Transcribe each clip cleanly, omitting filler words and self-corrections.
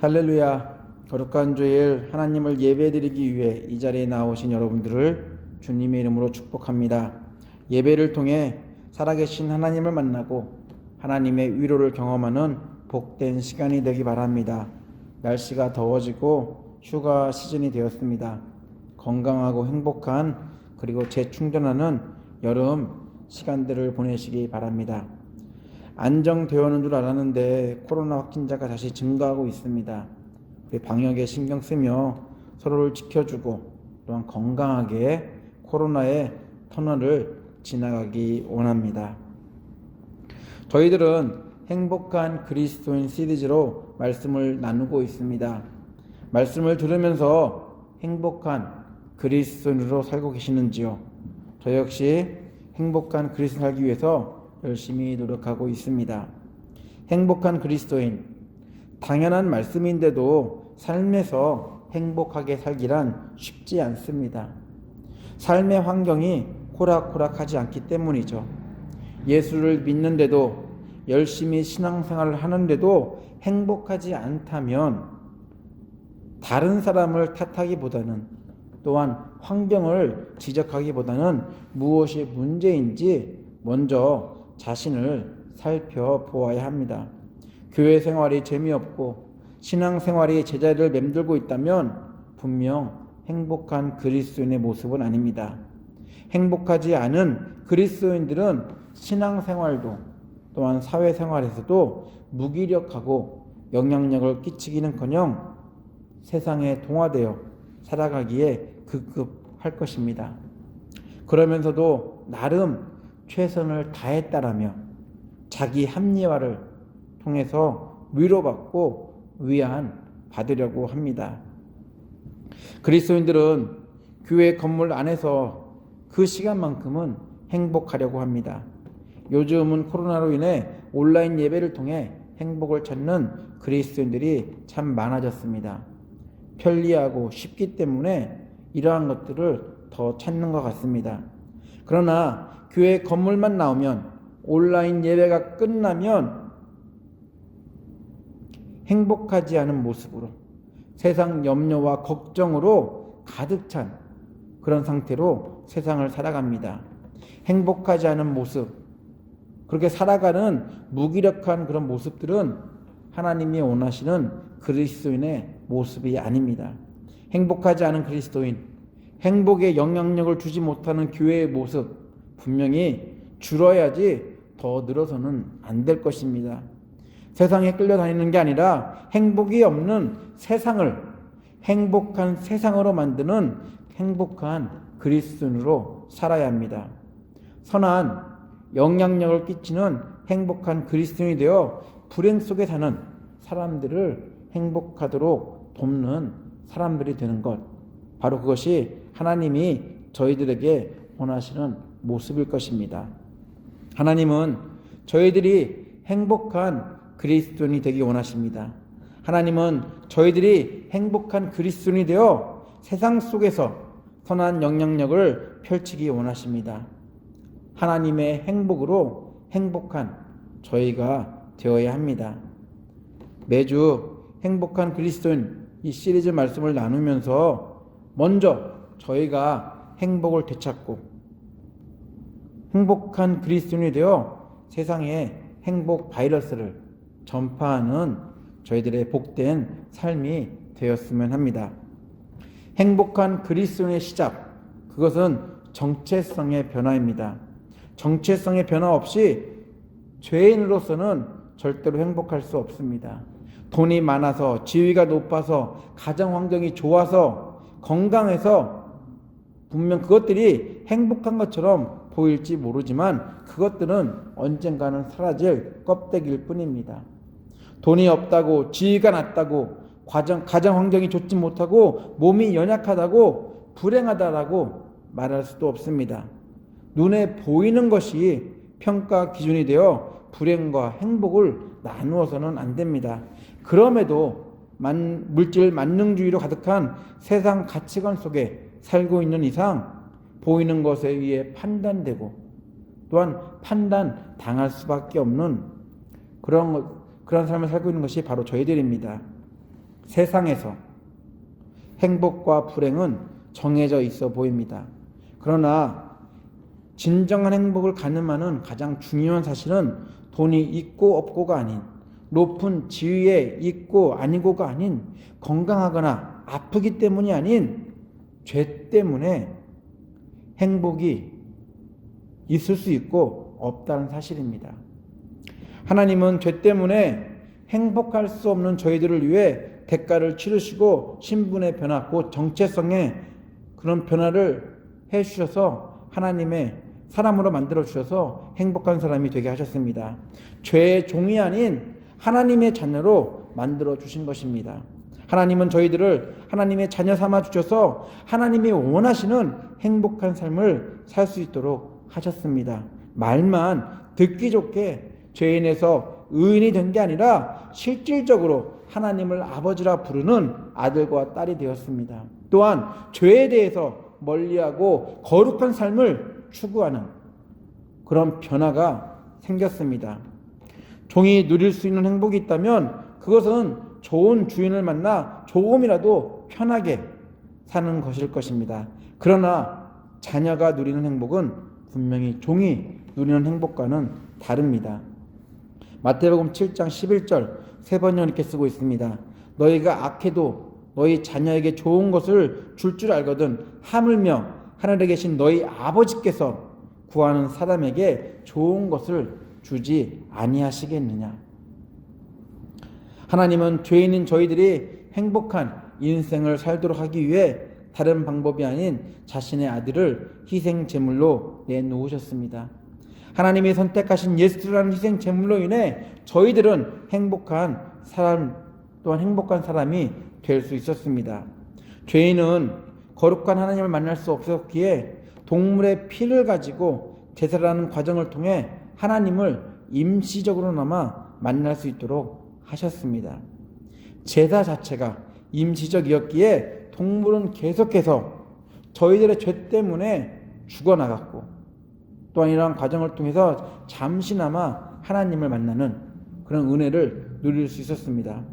할렐루야. 거룩한 주일 하나님을 예배드리기 위해 이 자리에 나오신 여러분들을 주님의 이름으로 축복합니다. 예배를 통해 살아계신 하나님을 만나고 하나님의 위로를 경험하는 복된 시간이 되기 바랍니다. 날씨가 더워지고 휴가 시즌이 되었습니다. 건강하고 행복한 그리고 재충전하는 여름 시간들을 보내시기 바랍니다. 안정되어오는 줄 알았는데 코로나 확진자가 다시 증가하고 있습니다. 우리 방역에 신경 쓰며 서로를 지켜주고 또한 건강하게 코로나의 터널을 지나가기 원합니다. 저희들은 행복한 그리스도인 시리즈로 말씀을 나누고 있습니다. 말씀을 들으면서 행복한 그리스도인으로 살고 계시는지요? 저 역시 행복한 그리스도인 살기 위해서 열심히 노력하고 있습니다. 행복한 그리스도인, 당연한 말씀인데도 삶에서 행복하게 살기란 쉽지 않습니다. 삶의 환경이 호락호락하지 않기 때문이죠. 예수를 믿는데도 열심히 신앙생활을 하는데도 행복하지 않다면 다른 사람을 탓하기보다는 또한 환경을 지적하기보다는 무엇이 문제인지 먼저 자신을 살펴보아야 합니다. 교회 생활이 재미없고 신앙생활이 제자리를 맴돌고 있다면 분명 행복한 그리스도인의 모습은 아닙니다. 행복하지 않은 그리스도인들은 신앙생활도 또한 사회생활에서도 무기력하고 영향력을 끼치기는커녕 세상에 동화되어 살아가기에 급급할 것입니다. 그러면서도 나름 최선을 다했다라며 자기 합리화를 통해서 위로받고 위안받으려고 합니다. 그리스도인들은 교회 건물 안에서 그 시간만큼은 행복하려고 합니다. 요즘은 코로나로 인해 온라인 예배를 통해 행복을 찾는 그리스도인들이 참 많아졌습니다. 편리하고 쉽기 때문에 이러한 것들을 더 찾는 것 같습니다. 그러나 교회 건물만 나오면 온라인 예배가 끝나면 행복하지 않은 모습으로 세상 염려와 걱정으로 가득 찬 그런 상태로 세상을 살아갑니다. 행복하지 않은 모습, 그렇게 살아가는 무기력한 그런 모습들은 하나님이 원하시는 그리스도인의 모습이 아닙니다. 행복하지 않은 그리스도인, 행복에 영향력을 주지 못하는 교회의 모습 분명히 줄어야지 더 늘어서는 안 될 것입니다. 세상에 끌려다니는 게 아니라 행복이 없는 세상을 행복한 세상으로 만드는 행복한 그리스도인으로 살아야 합니다. 선한 영향력을 끼치는 행복한 그리스도인이 되어 불행 속에 사는 사람들을 행복하도록 돕는 사람들이 되는 것, 바로 그것이 하나님이 저희들에게 원하시는 모습일 것입니다. 하나님은 저희들이 행복한 그리스도인이 되기 원하십니다. 하나님은 저희들이 행복한 그리스도인이 되어 세상 속에서 선한 영향력을 펼치기 원하십니다. 하나님의 행복으로 행복한 저희가 되어야 합니다. 매주 행복한 그리스도인 이 시리즈 말씀을 나누면서 먼저 저희가 행복을 되찾고 행복한 그리스도인이 되어 세상에 행복 바이러스를 전파하는 저희들의 복된 삶이 되었으면 합니다. 행복한 그리스도인의 시작, 그것은 정체성의 변화입니다. 정체성의 변화 없이 죄인으로서는 절대로 행복할 수 없습니다. 돈이 많아서, 지위가 높아서, 가정 환경이 좋아서, 건강해서 분명 그것들이 행복한 것처럼 보일지 모르지만 그것들은 언젠가는 사라질 껍데기일 뿐입니다. 돈이 없다고, 지위가 낮다고, 가정 환경이 좋지 못하고, 몸이 연약하다고, 불행하다라고 말할 수도 없습니다. 눈에 보이는 것이 평가 기준이 되어 불행과 행복을 나누어서는 안 됩니다. 그럼에도 물질 만능주의로 가득한 세상 가치관 속에 살고 있는 이상 보이는 것에 의해 판단되고 또한 판단당할 수밖에 없는 그런 삶을 살고 있는 것이 바로 저희들입니다. 세상에서 행복과 불행은 정해져 있어 보입니다. 그러나 진정한 행복을 가늠하는 가장 중요한 사실은 돈이 있고 없고가 아닌, 높은 지위에 있고 아니고가 아닌, 건강하거나 아프기 때문이 아닌 죄 때문에 행복이 있을 수 있고 없다는 사실입니다. 하나님은 죄 때문에 행복할 수 없는 저희들을 위해 대가를 치르시고 신분의 변화, 곧 정체성의 그런 변화를 해주셔서 하나님의 사람으로 만들어주셔서 행복한 사람이 되게 하셨습니다. 죄의 종이 아닌 하나님의 자녀로 만들어주신 것입니다. 하나님은 저희들을 하나님의 자녀 삼아 주셔서 하나님이 원하시는 행복한 삶을 살 수 있도록 하셨습니다. 말만 듣기 좋게 죄인에서 의인이 된 게 아니라 실질적으로 하나님을 아버지라 부르는 아들과 딸이 되었습니다. 또한 죄에 대해서 멀리하고 거룩한 삶을 추구하는 그런 변화가 생겼습니다. 종이 누릴 수 있는 행복이 있다면 그것은 좋은 주인을 만나 조금이라도 편하게 사는 것일 것입니다. 그러나 자녀가 누리는 행복은 분명히 종이 누리는 행복과는 다릅니다. 마태복음 7장 11절 세 번역 이렇게 쓰고 있습니다. 너희가 악해도 너희 자녀에게 좋은 것을 줄 알거든 하물며 하늘에 계신 너희 아버지께서 구하는 사람에게 좋은 것을 주지 아니하시겠느냐. 하나님은 죄인인 저희들이 행복한 인생을 살도록 하기 위해 다른 방법이 아닌 자신의 아들을 희생 제물로 내놓으셨습니다. 하나님이 선택하신 예수라는 희생 제물로 인해 저희들은 행복한 사람 또한 행복한 사람이 될 수 있었습니다. 죄인은 거룩한 하나님을 만날 수 없었기에 동물의 피를 가지고 제사라는 과정을 통해 하나님을 임시적으로나마 만날 수 있도록 하셨습니다. 제사 자체가 임시적이었기에 동물은 계속해서 저희들의 죄 때문에 죽어나갔고 또한 이러한 과정을 통해서 잠시나마 하나님을 만나는 그런 은혜를 누릴 수 있었습니다.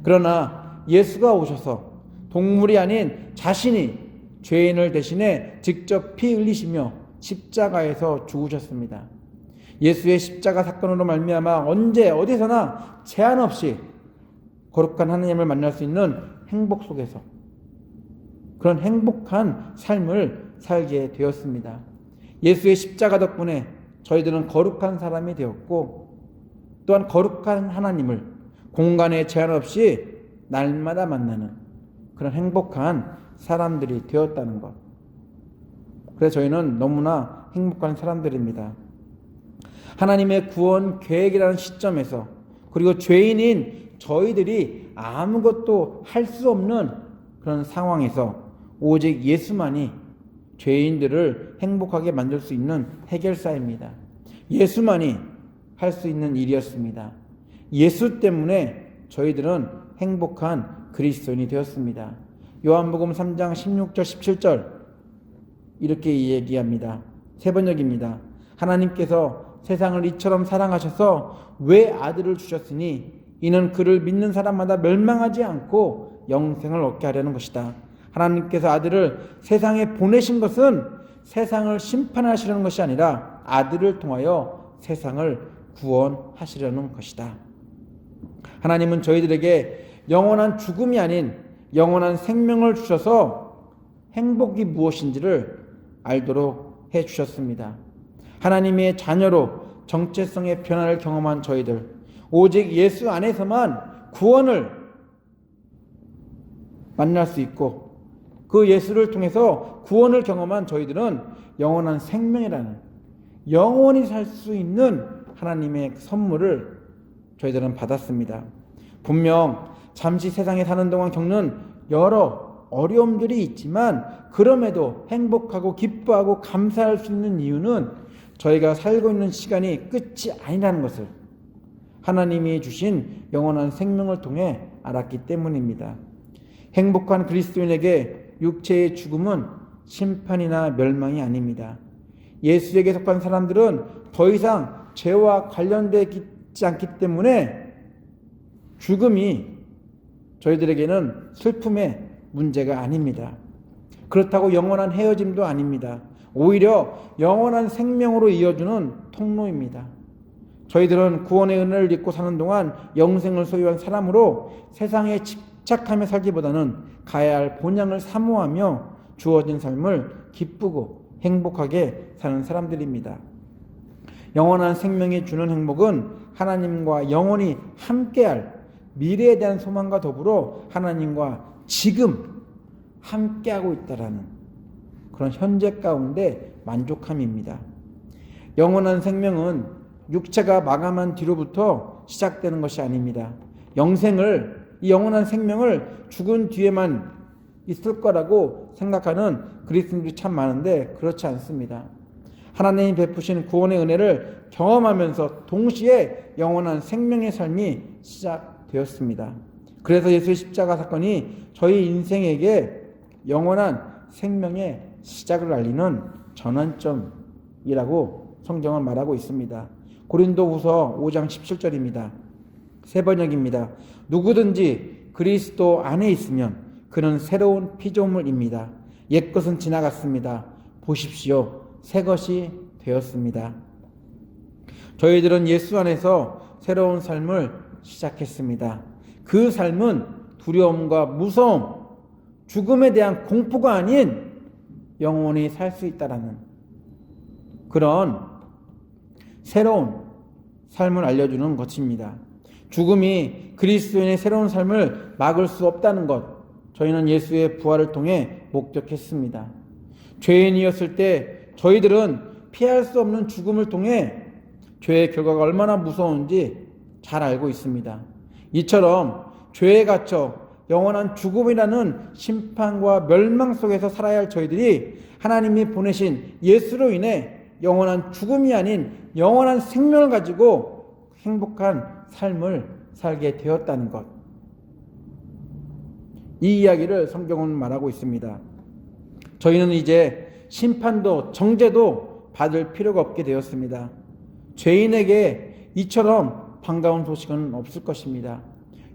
그러나 예수가 오셔서 동물이 아닌 자신이 죄인을 대신해 직접 피 흘리시며 십자가에서 죽으셨습니다. 예수의 십자가 사건으로 말미암아 언제 어디서나 제한 없이 거룩한 하나님을 만날 수 있는 행복 속에서 그런 행복한 삶을 살게 되었습니다. 예수의 십자가 덕분에 저희들은 거룩한 사람이 되었고 또한 거룩한 하나님을 공간에 제한 없이 날마다 만나는 그런 행복한 사람들이 되었다는 것. 그래서 저희는 너무나 행복한 사람들입니다. 하나님의 구원 계획이라는 시점에서 그리고 죄인인 저희들이 아무것도 할 수 없는 그런 상황에서 오직 예수만이 죄인들을 행복하게 만들 수 있는 해결사입니다. 예수만이 할 수 있는 일이었습니다. 예수 때문에 저희들은 행복한 그리스도인이 되었습니다. 요한복음 3장 16절 17절 이렇게 얘기합니다. 세 번역입니다. 하나님께서 세상을 이처럼 사랑하셔서 왜 아들을 주셨으니 이는 그를 믿는 사람마다 멸망하지 않고 영생을 얻게 하려는 것이다. 하나님께서 아들을 세상에 보내신 것은 세상을 심판하시려는 것이 아니라 아들을 통하여 세상을 구원하시려는 것이다. 하나님은 저희들에게 영원한 죽음이 아닌 영원한 생명을 주셔서 행복이 무엇인지를 알도록 해주셨습니다. 하나님의 자녀로 정체성의 변화를 경험한 저희들, 오직 예수 안에서만 구원을 만날 수 있고 그 예수를 통해서 구원을 경험한 저희들은 영원한 생명이라는 영원히 살 수 있는 하나님의 선물을 저희들은 받았습니다. 분명 잠시 세상에 사는 동안 겪는 여러 어려움들이 있지만 그럼에도 행복하고 기뻐하고 감사할 수 있는 이유는 저희가 살고 있는 시간이 끝이 아니라는 것을 하나님이 주신 영원한 생명을 통해 알았기 때문입니다. 행복한 그리스도인에게 육체의 죽음은 심판이나 멸망이 아닙니다. 예수에게 속한 사람들은 더 이상 죄와 관련되지 않기 때문에 죽음이 저희들에게는 슬픔의 문제가 아닙니다. 그렇다고 영원한 헤어짐도 아닙니다. 오히려 영원한 생명으로 이어주는 통로입니다. 저희들은 구원의 은혜를 입고 사는 동안 영생을 소유한 사람으로 세상에 집착하며 살기보다는 가야 할 본향을 사모하며 주어진 삶을 기쁘고 행복하게 사는 사람들입니다. 영원한 생명이 주는 행복은 하나님과 영원히 함께할 미래에 대한 소망과 더불어 하나님과 지금 함께하고 있다라는 그런 현재 가운데 만족함입니다. 영원한 생명은 육체가 마감한 뒤로부터 시작되는 것이 아닙니다. 이 영원한 생명을 죽은 뒤에만 있을 거라고 생각하는 그리스도인들이 참 많은데 그렇지 않습니다. 하나님이 베푸신 구원의 은혜를 경험하면서 동시에 영원한 생명의 삶이 시작되었습니다. 그래서 예수의 십자가 사건이 저희 인생에게 영원한 생명의 시작을 알리는 전환점이라고 성경은 말하고 있습니다. 고린도후서 5장 17절입니다. 새 번역입니다. 누구든지 그리스도 안에 있으면 그는 새로운 피조물입니다. 옛것은 지나갔습니다. 보십시오. 새 것이 되었습니다. 저희들은 예수 안에서 새로운 삶을 시작했습니다. 그 삶은 두려움과 무서움, 죽음에 대한 공포가 아닌 영원히 살 수 있다라는 그런 새로운 삶을 알려주는 것입니다. 죽음이 그리스도인의 새로운 삶을 막을 수 없다는 것, 저희는 예수의 부활을 통해 목격했습니다. 죄인이었을 때 저희들은 피할 수 없는 죽음을 통해 죄의 결과가 얼마나 무서운지 잘 알고 있습니다. 이처럼 죄에 갇혀 영원한 죽음이라는 심판과 멸망 속에서 살아야 할 저희들이 하나님이 보내신 예수로 인해 영원한 죽음이 아닌 영원한 생명을 가지고 행복한 삶을 살게 되었다는 것. 이 이야기를 성경은 말하고 있습니다. 저희는 이제 심판도 정죄도 받을 필요가 없게 되었습니다. 죄인에게 이처럼 반가운 소식은 없을 것입니다.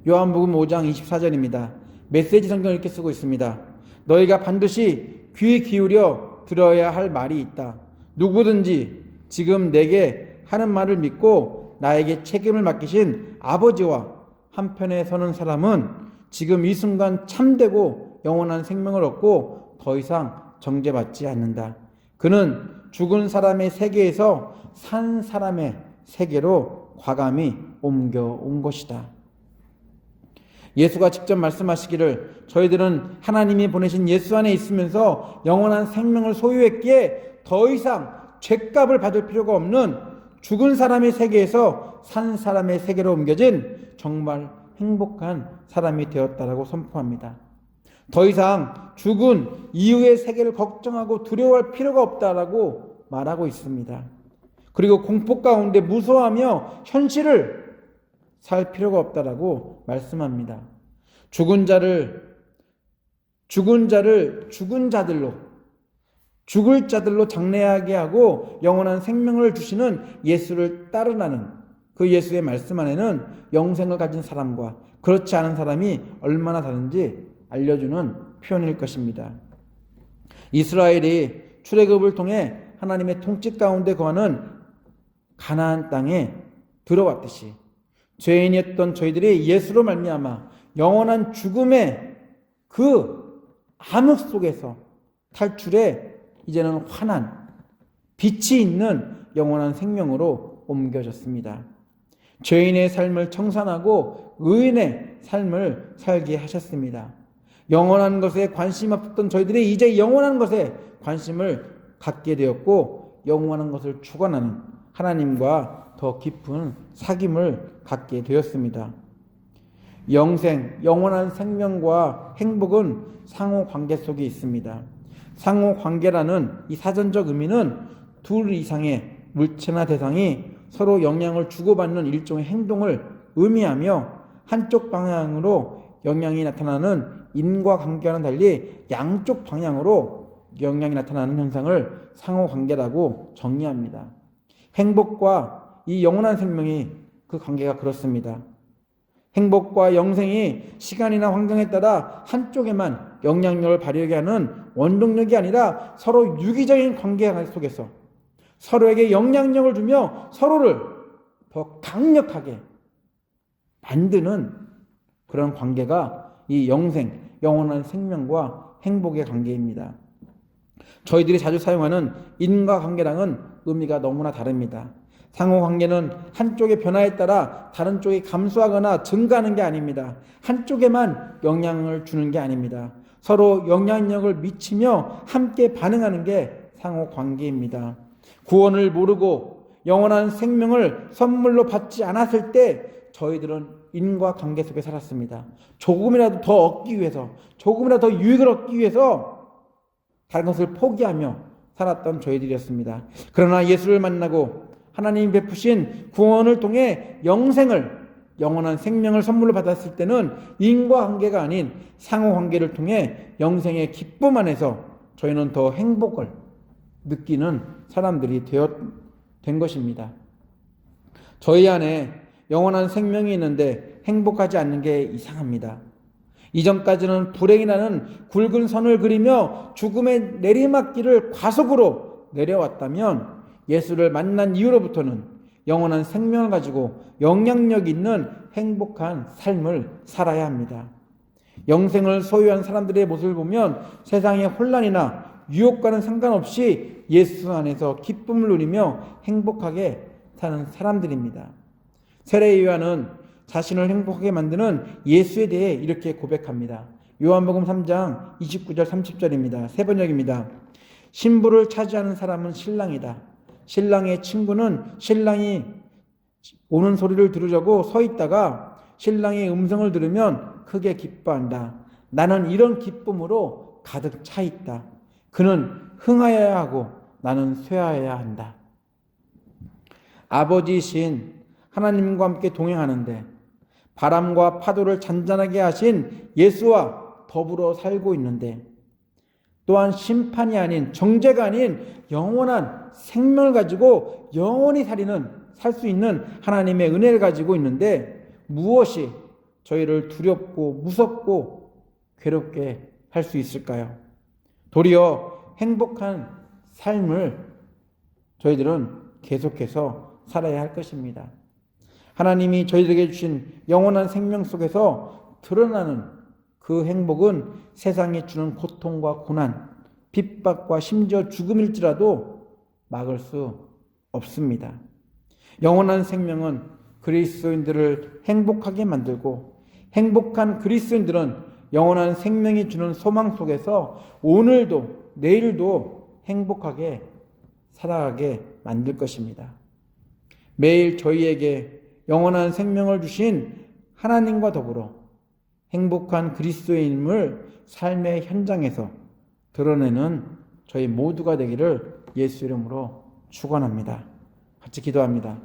요한복음 5장 24절입니다. 메시지 성경을 이렇게 쓰고 있습니다. 너희가 반드시 귀 기울여 들어야 할 말이 있다. 누구든지 지금 내게 하는 말을 믿고 나에게 책임을 맡기신 아버지와 한편에 서는 사람은 지금 이 순간 참되고 영원한 생명을 얻고 더 이상 정죄받지 않는다. 그는 죽은 사람의 세계에서 산 사람의 세계로 과감히 옮겨온 것이다. 예수가 직접 말씀하시기를 저희들은 하나님이 보내신 예수 안에 있으면서 영원한 생명을 소유했기에 더 이상 죄값을 받을 필요가 없는 죽은 사람의 세계에서 산 사람의 세계로 옮겨진 정말 행복한 사람이 되었다라고 선포합니다. 더 이상 죽은 이후의 세계를 걱정하고 두려워할 필요가 없다라고 말하고 있습니다. 그리고 공포 가운데 무서워하며 현실을 살 필요가 없다라고 말씀합니다. 죽은 자들로 장래하게 하고 영원한 생명을 주시는 예수를 따르라는 그 예수의 말씀 안에는 영생을 가진 사람과 그렇지 않은 사람이 얼마나 다른지 알려주는 표현일 것입니다. 이스라엘이 출애굽을 통해 하나님의 통치 가운데 거하는 가나안 땅에 들어왔듯이 죄인이었던 저희들이 예수로 말미암아 영원한 죽음의 그 암흑 속에서 탈출해 이제는 환한 빛이 있는 영원한 생명으로 옮겨졌습니다. 죄인의 삶을 청산하고 의인의 삶을 살게 하셨습니다. 영원한 것에 관심 없었던 저희들이 이제 영원한 것에 관심을 갖게 되었고 영원한 것을 주관하는 하나님과 더 깊은 사귐을 갖게 되었습니다. 영생, 영원한 생명과 행복은 상호관계 속에 있습니다. 상호관계라는 이 사전적 의미는 둘 이상의 물체나 대상이 서로 영향을 주고받는 일종의 행동을 의미하며 한쪽 방향으로 영향이 나타나는 인과관계와는 달리 양쪽 방향으로 영향이 나타나는 현상을 상호관계라고 정의합니다. 행복과 이 영원한 생명이 그 관계가 그렇습니다. 행복과 영생이 시간이나 환경에 따라 한쪽에만 영향력을 발휘하게 하는 원동력이 아니라 서로 유기적인 관계 속에서 서로에게 영향력을 주며 서로를 더 강력하게 만드는 그런 관계가 이 영생, 영원한 생명과 행복의 관계입니다. 저희들이 자주 사용하는 인과관계랑은 의미가 너무나 다릅니다. 상호관계는 한쪽의 변화에 따라 다른 쪽이 감소하거나 증가하는 게 아닙니다. 한쪽에만 영향을 주는 게 아닙니다. 서로 영향력을 미치며 함께 반응하는 게 상호관계입니다. 구원을 모르고 영원한 생명을 선물로 받지 않았을 때 저희들은 인과관계 속에 살았습니다. 조금이라도 더 얻기 위해서, 조금이라도 더 유익을 얻기 위해서 다른 것을 포기하며 살았던 저희들이었습니다. 그러나 예수를 만나고 하나님이 베푸신 구원을 통해 영원한 생명을 선물로 받았을 때는 인과관계가 아닌 상호관계를 통해 영생의 기쁨 안에서 저희는 더 행복을 느끼는 사람들이 된 것입니다. 저희 안에 영원한 생명이 있는데 행복하지 않는 게 이상합니다. 이전까지는 불행이라는 굵은 선을 그리며 죽음의 내리막길을 과속으로 내려왔다면 예수를 만난 이후로부터는 영원한 생명을 가지고 영향력 있는 행복한 삶을 살아야 합니다. 영생을 소유한 사람들의 모습을 보면 세상의 혼란이나 유혹과는 상관없이 예수 안에서 기쁨을 누리며 행복하게 사는 사람들입니다. 세례 요한은 자신을 행복하게 만드는 예수에 대해 이렇게 고백합니다. 요한복음 3장 29절 30절입니다. 세 번역입니다. 신부를 차지하는 사람은 신랑이다. 신랑의 친구는 신랑이 오는 소리를 들으려고 서 있다가 신랑의 음성을 들으면 크게 기뻐한다. 나는 이런 기쁨으로 가득 차 있다. 그는 흥하여야 하고 나는 쇠하여야 한다. 아버지이신 하나님과 함께 동행하는데 바람과 파도를 잔잔하게 하신 예수와 더불어 살고 있는데 또한 심판이 아닌 정죄가 아닌 영원한 생명을 가지고 영원히 살 수 있는 하나님의 은혜를 가지고 있는데 무엇이 저희를 두렵고 무섭고 괴롭게 할 수 있을까요? 도리어 행복한 삶을 저희들은 계속해서 살아야 할 것입니다. 하나님이 저희들에게 주신 영원한 생명 속에서 드러나는 그 행복은 세상이 주는 고통과 고난, 핍박과 심지어 죽음일지라도 막을 수 없습니다. 영원한 생명은 그리스도인들을 행복하게 만들고 행복한 그리스도인들은 영원한 생명이 주는 소망 속에서 오늘도 내일도 행복하게 살아가게 만들 것입니다. 매일 저희에게 영원한 생명을 주신 하나님과 더불어 행복한 그리스도인임을 삶의 현장에서 드러내는 저희 모두가 되기를 예수 이름으로 축원합니다. 같이 기도합니다.